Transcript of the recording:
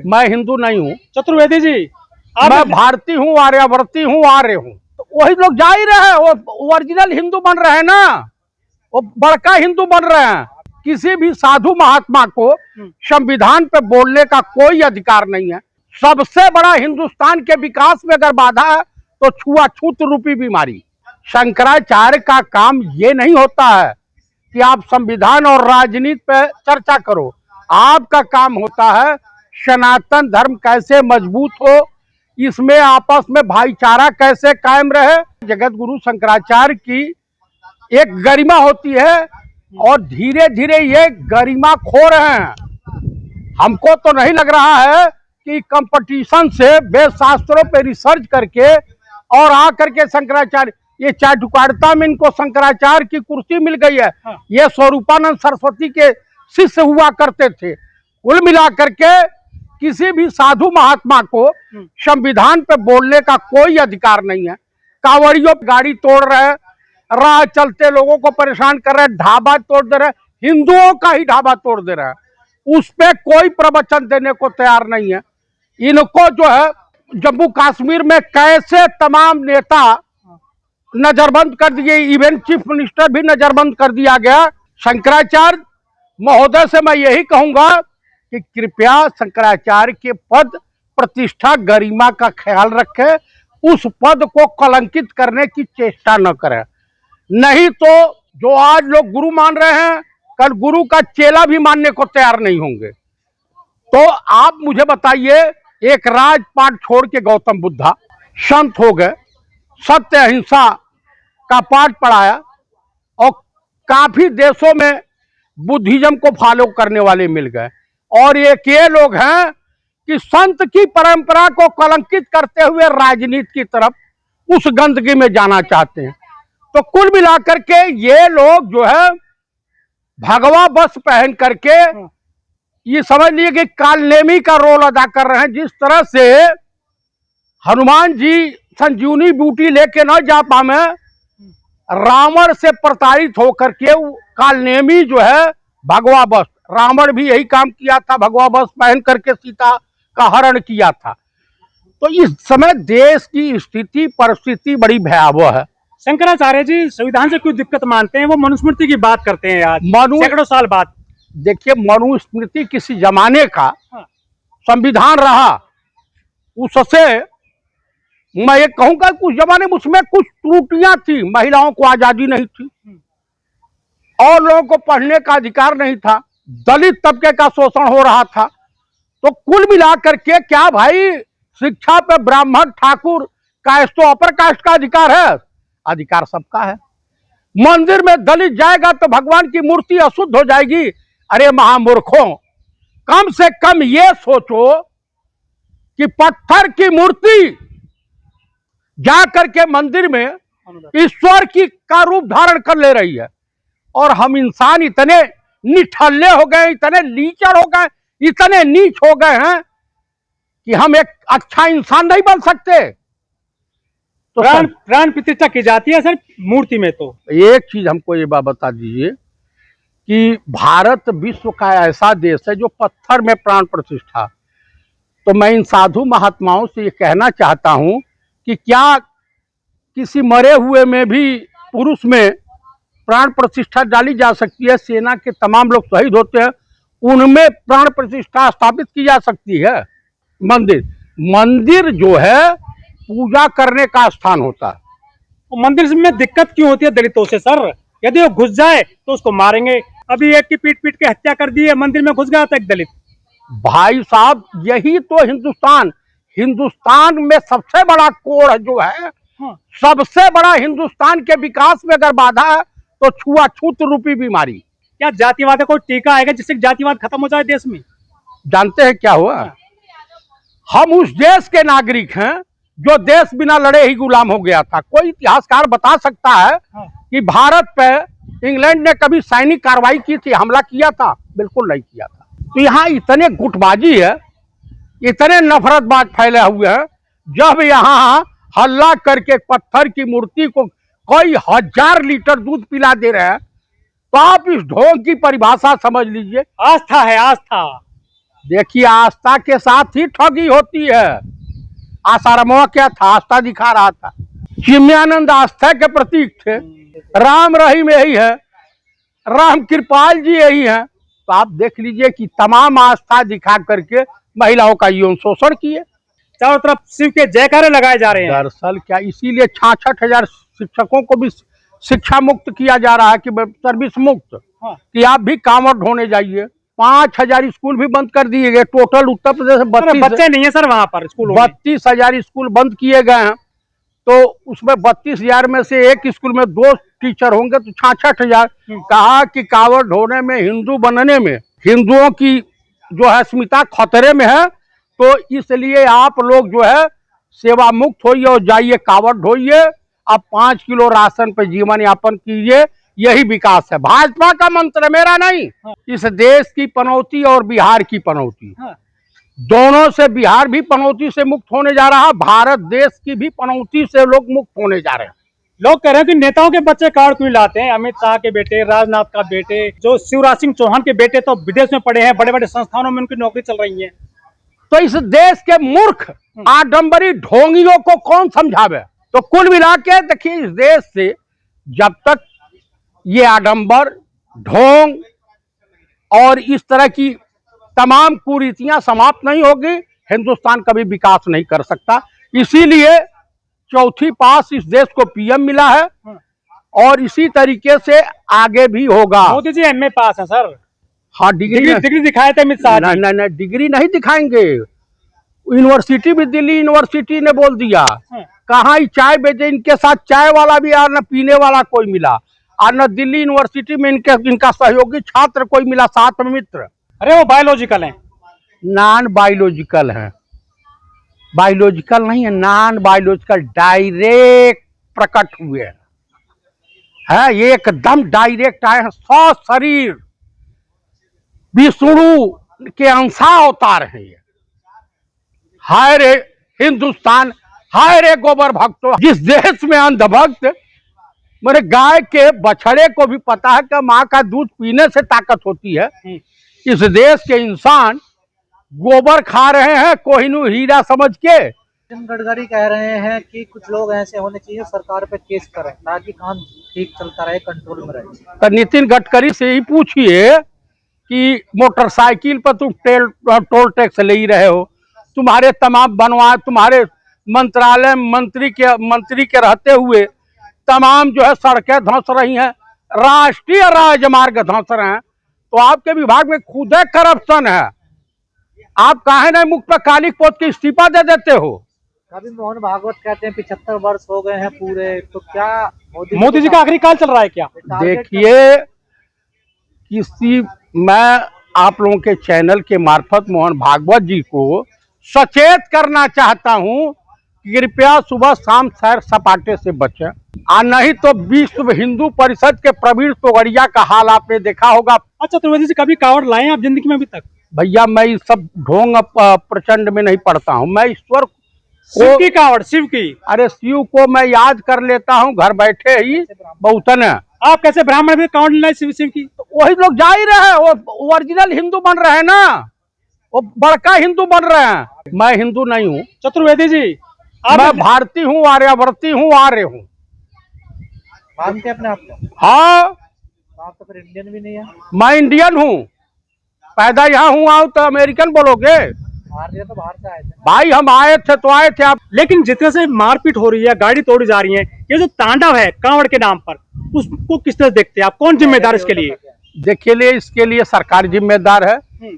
मैं हिंदू नहीं हूँ चतुर्वेदी जी, मैं भारतीय हूँ, आर्यावर्ती हूँ, आर्य हूँ। तो वही लोग जा ही रहे हैं, वो ओरिजिनल हिंदू बन रहे हैं ना, वो बड़का हिंदू बन रहे हैं। किसी भी साधु महात्मा को संविधान पे बोलने का कोई अधिकार नहीं है। सबसे बड़ा हिंदुस्तान के विकास में अगर बाधा है तो छुआछूत रूपी बीमारी। शंकराचार्य का काम ये नहीं होता है कि आप संविधान और राजनीति पे चर्चा करो। आपका काम होता है सनातन धर्म कैसे मजबूत हो, इसमें आपस में भाईचारा कैसे कायम रहे। जगत गुरु शंकराचार्य की एक गरिमा होती है और धीरे धीरे ये गरिमा खो रहे हैं। हमको तो नहीं लग रहा है कि कंपटीशन से वेद शास्त्रों पे रिसर्च करके और आकर के शंकराचार्य, ये चाटुकारिता में इनको शंकराचार्य की कुर्सी मिल गई है। ये स्वरूपानंद सरस्वती के शिष्य हुआ करते थे। कुल मिलाकर के किसी भी साधु महात्मा को संविधान पे बोलने का कोई अधिकार नहीं है। कांवड़ियों गाड़ी तोड़ रहे हैं, राह चलते लोगों को परेशान कर रहे हैं, ढाबा तोड़ दे रहे हैं, हिंदुओं का ही ढाबा तोड़ दे रहे हैं, उस पे कोई प्रवचन देने को तैयार नहीं है। इनको जो है जम्मू कश्मीर में कैसे तमाम नेता नजरबंद कर दिए, इवन चीफ मिनिस्टर भी नजरबंद कर दिया गया। शंकराचार्य महोदय से मैं यही कहूंगा कि कृपया शंकराचार्य के पद प्रतिष्ठा गरिमा का ख्याल रखें, उस पद को कलंकित करने की चेष्टा न करें। नहीं तो जो आज लोग गुरु मान रहे हैं, कल गुरु का चेला भी मानने को तैयार नहीं होंगे। तो आप मुझे बताइए, एक राजपाट छोड़ के गौतम बुद्धा संत हो गए, सत्य अहिंसा का पाठ पढ़ाया और काफी देशों में बुद्धिज्म को फॉलो करने वाले मिल गए। और ये लोग हैं कि संत की परंपरा को कलंकित करते हुए राजनीति की तरफ उस गंदगी में जाना चाहते हैं। तो कुल मिलाकर के ये लोग जो है भगवा बस पहन करके ये समझ लिए कि कालनेमी का रोल अदा कर रहे हैं। जिस तरह से हनुमान जी संजीवनी बूटी लेके न जा पाए, रावण से प्रताड़ित होकर के कालनेमी जो है भगवा बस, रावण भी यही काम किया था, भगवा बस पहन करके सीता का हरण किया था। तो इस समय देश की स्थिति परिस्थिति बड़ी भयावह है। शंकराचार्य जी संविधान से क्यों दिक्कत मानते हैं? वो मनुस्मृति की बात करते हैं आज सैकड़ों साल बाद। देखिए, मनुस्मृति किसी जमाने का संविधान रहा, उससे मैं ये कहूंगा कि उस जमाने में उसमें कुछ त्रुटियां थी। महिलाओं को आजादी नहीं थी और लोगों को पढ़ने का अधिकार नहीं था, दलित तबके का शोषण हो रहा था। तो कुल मिलाकर के क्या भाई, शिक्षा पे ब्राह्मण ठाकुर कास्ट तो अपर कास्ट का अधिकार है, अधिकार सबका है। मंदिर में दलित जाएगा तो भगवान की मूर्ति अशुद्ध हो जाएगी। अरे महामूर्खों, कम से कम ये सोचो कि पत्थर की मूर्ति जा करके मंदिर में ईश्वर की का रूप धारण कर ले रही है। और हम इंसान इतने निठल्ले हो गए, इतने लीचड़ हो गए, इतने नीच हो गए हैं कि हम एक अच्छा इंसान नहीं बन सकते। तो प्राण प्रतिष्ठा की जाती है सर मूर्ति में। तो एक चीज हमको ये बात बता दीजिए कि भारत विश्व का ऐसा देश है जो पत्थर में प्राण प्रतिष्ठा। तो मैं इन साधु महात्माओं से ये कहना चाहता हूं कि क्या किसी मरे हुए में भी पुरुष में प्राण प्रतिष्ठा डाली जा सकती है? सेना के तमाम लोग शहीद होते हैं, उनमें प्राण प्रतिष्ठा स्थापित की जा सकती है। मंदिर जो है पूजा करने का स्थान होता है। तो मंदिर में दिक्कत क्यों होती है दलितों से सर? यदि वो घुस जाए तो उसको मारेंगे। अभी एक की पीट पीट के हत्या कर दी है, मंदिर में घुस गया था एक दलित। भाई साहब, यही तो हिंदुस्तान में सबसे बड़ा कोड़ जो है, सबसे बड़ा हिंदुस्तान के विकास में अगर बाधा है तो छुआछूत रूपी बीमारी। क्या जातिवाद को टीका आएगा जिससे जातिवाद खत्म हो जाए देश में? जानते हैं क्या हुआ? हम उस देश के नागरिक हैं जो देश बिना लड़े ही गुलाम हो गया था। कोई इतिहासकार बता सकता है कि भारत पे इंग्लैंड ने कभी सैनिक कार्रवाई की थी, हमला किया था? बिल्कुल नहीं किया था। तो यहाँ इतने गुटबाजी है, इतने नफरतबाज फैले हुए हैं। जब यहाँ हल्ला करके पत्थर की मूर्ति को कई हजार लीटर दूध पिला दे रहे हैं, तो आप इस ढोंग की परिभाषा समझ लीजिए। आस्था है, आस्था। देखिए आस्था के साथ ही ठगी होती है। आसारामवा क्या था, आस्था दिखा रहा था। चिन्मयानंद आस्था के प्रतीक थे। राम रहीम यही है, राम कृपाल जी यही हैं। तो आप देख लीजिए कि तमाम आस्था दिखा करके महिलाओं का यौन शोषण किए। चारों तरफ शिव के जयकारे लगाए जा रहे हैं। दरअसल क्या इसीलिए 66,000 शिक्षकों को भी शिक्षा मुक्त किया जा रहा है कि सर्विस मुक्त, हाँ। कि आप भी कांवड़ ढोने जाइए। 5,000 स्कूल भी बंद कर दिए गए। टोटल उत्तर प्रदेश में बच्चे नहीं है सर वहाँ पर स्कूल। 32,000 स्कूल बंद किए गए हैं। तो उसमें 32,000 में से एक स्कूल में 2 टीचर होंगे तो 66,000। कहा कि कांवड़ ढोने में, हिंदू बनने में हिंदुओं की जो है अस्मिता खतरे में है, तो इसलिए आप लोग जो है सेवा मुक्त होइए और जाइए कांवड़ ढोइए। अब 5 किलो राशन पे जीवन यापन कीजिए। यही विकास है। भाजपा का मंत्र है, मेरा नहीं। इस देश की पनौती और बिहार की पनौती, दोनों से बिहार भी पनौती से मुक्त होने जा रहा है। भारत देश की भी पनौती से लोग मुक्त होने जा रहे हैं। लोग कह रहे हैं कि नेताओं के बच्चे कार्ड क्यों लाते हैं। अमित शाह के बेटे, राजनाथ का बेटे, जो शिवराज सिंह चौहान के बेटे तो विदेश में पढ़े हैं, बड़े बड़े संस्थानों में उनकी नौकरी चल रही है। तो इस देश के मूर्ख आडंबरी ढोंगियों को कौन समझावे। तो कुल मिला के देखिए, इस देश से जब तक ये आडंबर, ढोंग और इस तरह की तमाम कुरीतियां समाप्त नहीं होगी, हिंदुस्तान कभी विकास नहीं कर सकता। इसीलिए चौथी पास इस देश को पीएम मिला है और इसी तरीके से आगे भी होगा। मोदी जी एमए पास है सर। हाँ, डिग्री दिखाए थे अमित शाह। नहीं, डिग्री नहीं दिखाएंगे। यूनिवर्सिटी भी दिल्ली यूनिवर्सिटी ने बोल दिया। कहाँ ही चाय बेचे, इनके साथ चाय वाला भी और न पीने वाला कोई मिला, और न दिल्ली यूनिवर्सिटी में इनका सहयोगी छात्र कोई मिला, साथ में मित्र। अरे वो बायोलॉजिकल है। नॉन बायोलॉजिकल है, बायोलॉजिकल नहीं है, नॉन बायोलॉजिकल। डायरेक्ट प्रकट हुए है, ये एकदम डायरेक्ट आए हैं। 100 शरीर विष्णु के अंशा अवतार है ये। हाय रे हिंदुस्तान, हाय रे गोबर भक्तों। जिस देश में अंधभक्त, मेरे गाय के बछड़े को भी पता है कि माँ का दूध पीने से ताकत होती है, इस देश के इंसान गोबर खा रहे हैं कोहिनूर हीरा समझ के। नितिन गडकरी कह रहे हैं कि कुछ लोग ऐसे होने चाहिए सरकार पे केस करें ताकि काम ठीक चलता रहे, कंट्रोल में रहे। तो नितिन गडकरी से ही पूछिए कि मोटरसाइकिल पर तुम टोल टैक्स ले ही रहे हो, तुम्हारे तमाम बनवा, तुम्हारे मंत्रालय मंत्री के रहते हुए तमाम जो है सड़कें धंस रही हैं, राष्ट्रीय राजमार्ग धंस रहे हैं। तो आपके विभाग में खुद करप्शन है। आप काहे नहीं मुख पर काली पोत के इस्तीफा दे देते हो। कभी मोहन भागवत कहते हैं 75 वर्ष हो गए हैं पूरे, तो क्या मोदी जी का आखिरी काल चल रहा है क्या? देखिए, मैं आप लोगों के चैनल के मार्फत मोहन भागवत जी को सचेत करना चाहता हूं, कृपया सुबह शाम सैर सपाटे से बचें, और नहीं तो विश्व हिंदू परिषद के प्रवीण तोगड़िया का हाल आपने देखा होगा। अच्छा, चतुर्वेदी जी कभी कावड़ लाए हैं आप जिंदगी में अभी तक? भैया, मैं इस सब ढोंग प्रचंड में नहीं पड़ता हूं। मैं ईश्वर शिव की कावड़, शिव की। अरे शिव को मैं याद कर लेता हूं घर बैठे ही बहुतन है। आप कैसे ब्राह्मण में कावड़ लाए शिव की? तो वही लोग जा ही रहे हैं, वो ओरिजिनल हिंदू बन रहे हैं ना, वो बड़का हिंदू बन रहे हैं। मैं हिंदू नहीं हूँ चतुर्वेदी जी, मैं भारतीय हूँ, आर्यावर्ती हूँ, आर्य हूँ। मानते अपने आप को? हाँ, आप तो फिर इंडियन भी नहीं है। मैं इंडियन हूँ, पैदा यहाँ हुआ हूँ, तो अमेरिकन बोलोगे? आर्य तो बाहर से आए थे भाई, हम आए थे तो आए थे। आप लेकिन जितने से मारपीट हो रही है, गाड़ी तोड़ी जा रही है, ये जो तांडव है कांवड़ के नाम पर, उसको किस तरह देखते हैं आप? कौन जिम्मेदार इसके लिए? देखिए, इसके लिए सरकार जिम्मेदार है।